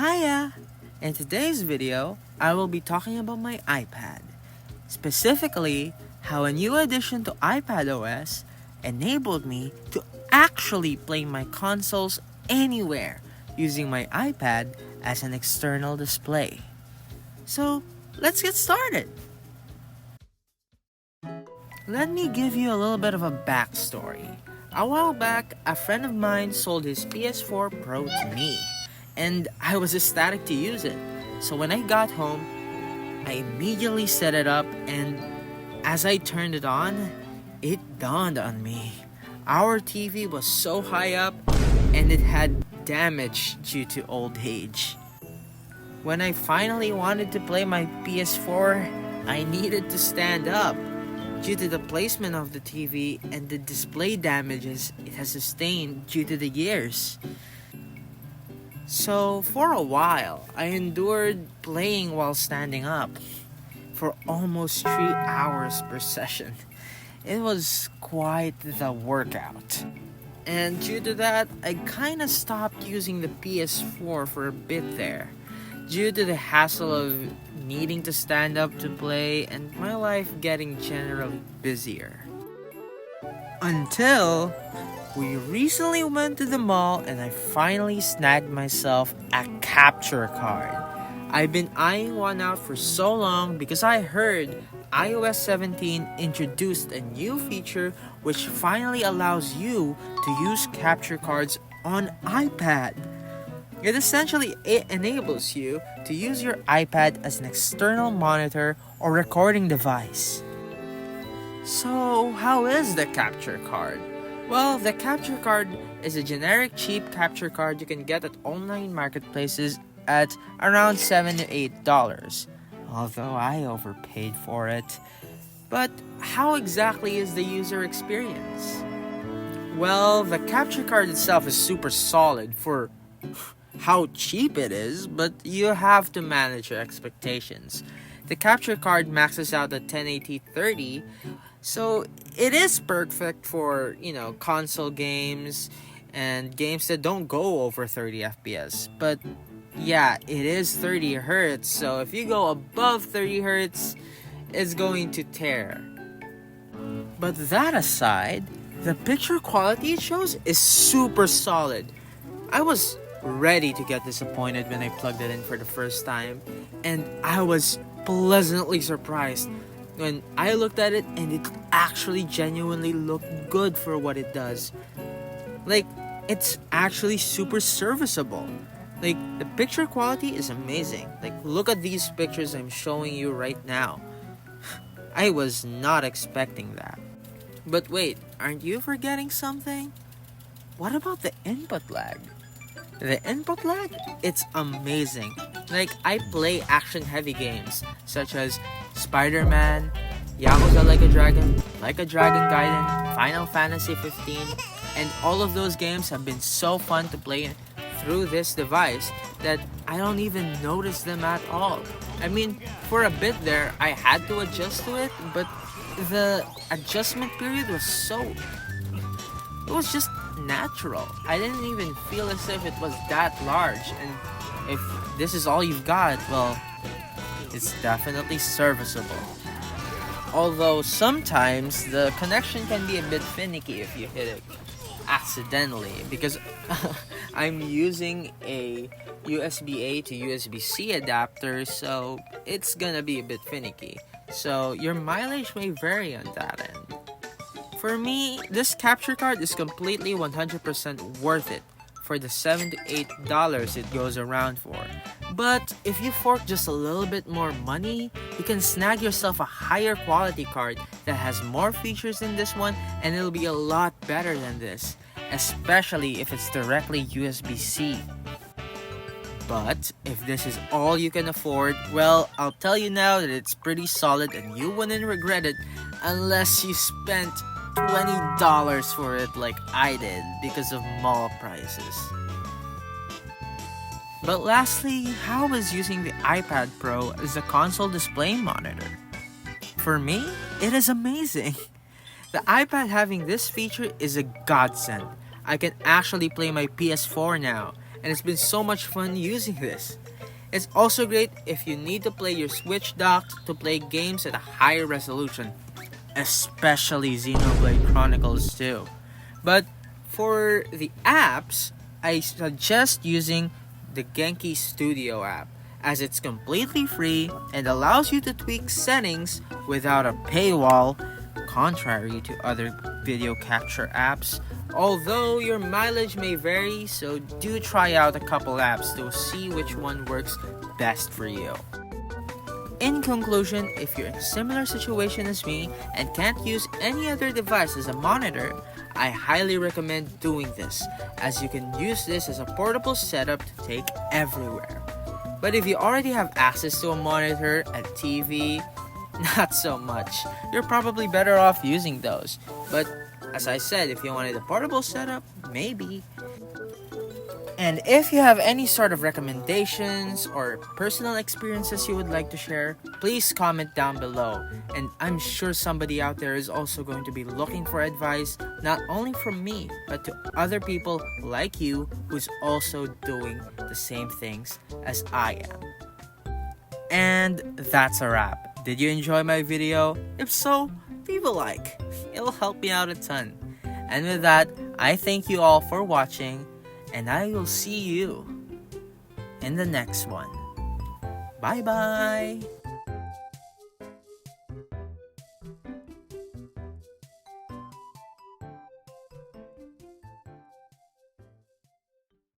Hiya! In today's video, I will be talking about my iPad. Specifically, how a new addition to iPadOS enabled me to actually play my consoles anywhere using my iPad as an external display. So, let's get started! Let me give you a little bit of a backstory. A while back, a friend of mine sold his PS4 Pro to me, and I was ecstatic to use it. So when I got home, I immediately set it up, and as I turned it on, it dawned on me. Our TV was so high up, and it had damage due to old age. When I finally wanted to play my PS4, I needed to stand up due to the placement of the TV and the display damages it has sustained due to the years. So for a while, I endured playing while standing up for almost 3 hours per session. It was quite the workout. And due to that, I kinda stopped using the PS4 for a bit there, due to the hassle of needing to stand up to play and my life getting generally busier. Until we recently went to the mall and I finally snagged myself a capture card. I've been eyeing one out for so long because I heard iOS 17 introduced a new feature which finally allows you to use capture cards on iPad. It essentially enables you to use your iPad as an external monitor or recording device. So, how is the capture card? Well, the capture card is a generic cheap capture card you can get at online marketplaces at around $7 to $8, although I overpaid for it. But how exactly is the user experience? Well, the capture card itself is super solid for how cheap it is, but you have to manage your expectations. The capture card maxes out at 1080 30, so it is perfect for, console games and games that don't go over 30 FPS. But yeah, it is 30 Hz, so if you go above 30 Hz, it's going to tear. But that aside, the picture quality it shows is super solid. I was ready to get disappointed when I plugged it in for the first time, and I was pleasantly surprised when I looked at it and it actually genuinely looked good for what it does. Like, it's actually super serviceable. Like, the picture quality is amazing. Like, look at these pictures I'm showing you right now. I was not expecting that. But wait, aren't you forgetting something? What about the input lag? The input lag? It's amazing. Like, I play action-heavy games such as Spider-Man, Yakuza Like a Dragon Gaiden, Final Fantasy 15, and all of those games have been so fun to play through this device that I don't even notice them at all. I mean, for a bit there, I had to adjust to it, but the adjustment period was it was just natural. I didn't even feel as if it was that large, and if this is all you've got, well, it's definitely serviceable. Although sometimes the connection can be a bit finicky if you hit it accidentally, because I'm using a USB-A to USB-C adapter, so it's gonna be a bit finicky. So your mileage may vary on that end. For me, this capture card is completely 100% worth it for the $7 to $8 it goes around for. But if you fork just a little bit more money, you can snag yourself a higher quality card that has more features than this one, and it'll be a lot better than this, especially if it's directly USB-C. But if this is all you can afford, well, I'll tell you now that it's pretty solid and you wouldn't regret it unless you spent $20 for it like I did because of mall prices. But lastly, how is using the iPad Pro as a console display monitor? For me, it is amazing. The iPad having this feature is a godsend. I can actually play my PS4 now, and it's been so much fun using this. It's also great if you need to play your Switch docked to play games at a higher resolution, especially Xenoblade Chronicles 2. But for the apps, I suggest using the Genki Studio app, as it's completely free and allows you to tweak settings without a paywall, contrary to other video capture apps. Although your mileage may vary, so do try out a couple apps to see which one works best for you. In conclusion, if you're in a similar situation as me and can't use any other device as a monitor, I highly recommend doing this, as you can use this as a portable setup to take everywhere. But if you already have access to a monitor, a TV, not so much. You're probably better off using those. But as I said, if you wanted a portable setup, maybe. And if you have any sort of recommendations or personal experiences you would like to share, please comment down below. And I'm sure somebody out there is also going to be looking for advice, not only from me, but to other people like you who's also doing the same things as I am. And that's a wrap. Did you enjoy my video? If so, leave a like. It'll help me out a ton. And with that, I thank you all for watching, and I will see you in the next one. Bye bye!